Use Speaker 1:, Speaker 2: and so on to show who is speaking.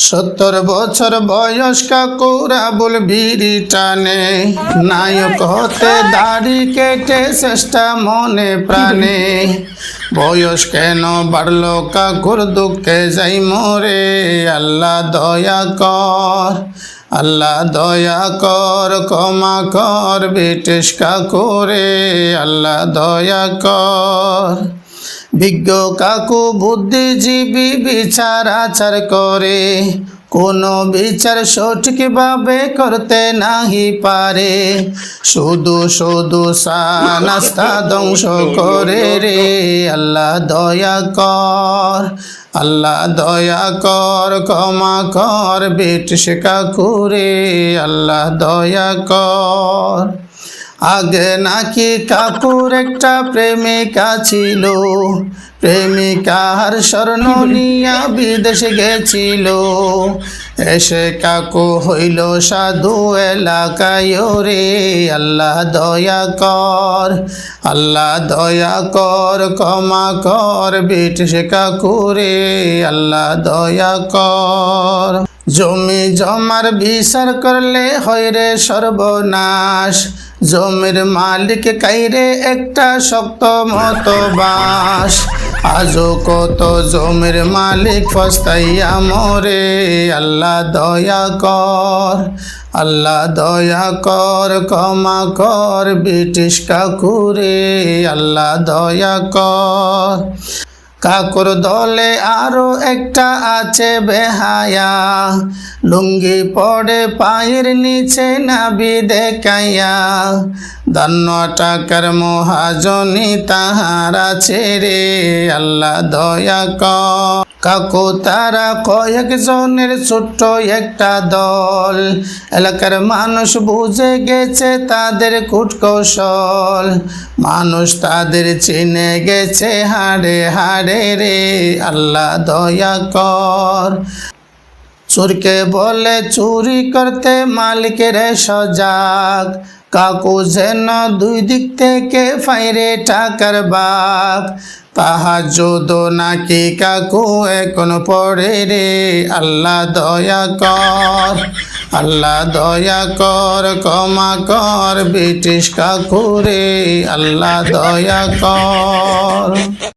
Speaker 1: 70 বছর বয়স কাকুরা বল বিড়ি টানে, নায়ক হতে দাড়ি কেটে চেষ্টা মনে প্রাণে। বয়স কেন বাড়লো কাকুর দুঃখে যাই মরে। আল্লাহ দয়া কর, আল্লাহ দয়া কর, ক্ষমা কর ব্রিটিশ কাকুরে, আল্লাহ দয়া কর। বিজ্ঞ কাকু বুদ্ধিজীবী বিচার আচার করে, কোনো বিচার সঠিকভাবে করতে নাহি পারে। শুধু শুধু চা নাস্তা ধ্বংস করে রে। আল্লাহ দয়া কর, আল্লাহ দয়া কর, ক্ষমা কর ব্রিটিশ কাকুরে, আল্লাহ দয়া কর। আগে নাকি কাকুর একটা প্রেমিকা ছিল, প্রেমিকার স্বর্ণ নিয়া বিদেশে গেছিল। এসে কাকু হইল সাধু এলাকায় রে। আল্লাহ দয়া কর, আল্লাহ দয়া কর, ক্ষমা কর ব্রিটিশ কাকুরে, আল্লাহ দয়া কর। জমি জমার বিচার করলে হয় রে সর্বনাশ, জমির মালিক কাইরে একটা শক্ত মতো বাস। আজও কত জমির মালিক পস্তাইয়া মরে। আল্লাহ দয়া কর, আল্লাহ দয়া কর, ক্ষমা কর ব্রিটিশ কাকুরে, আল্লাহ দয়া কর। কাকুর দলে আরো একটা আছে বেহায়া, লুঙ্গি পড়ে পায়ের নিচে নাবি দেখাইয়া। ৫০ টাকার মহাজনী তাহার আছে রে। আল্লাহ দয়া কর। কাকু তারা কয়েকজনের ছোট্ট একটা দল, এলাকার মানুষ বুঝে গেছে তাদের কূটকৌশল। মানুষ তাদের চিনে গেছে হাড়ে হাড়ে রে। আল্লাহ দয়া কর। চোরকে বলে চুরি করতে মালিকের সজাগ, কাকু যেন দুই দিক থেকে ফাইরে টাকার বাঘ। তাহাজ্জুদ নাকি কাকু এখন পড়ে রে। আল্লাহ দয়া কর, আল্লাহ দয়া কর, ক্ষমা কর ব্রিটিশ কাকুরে, আল্লাহ দয়া কর।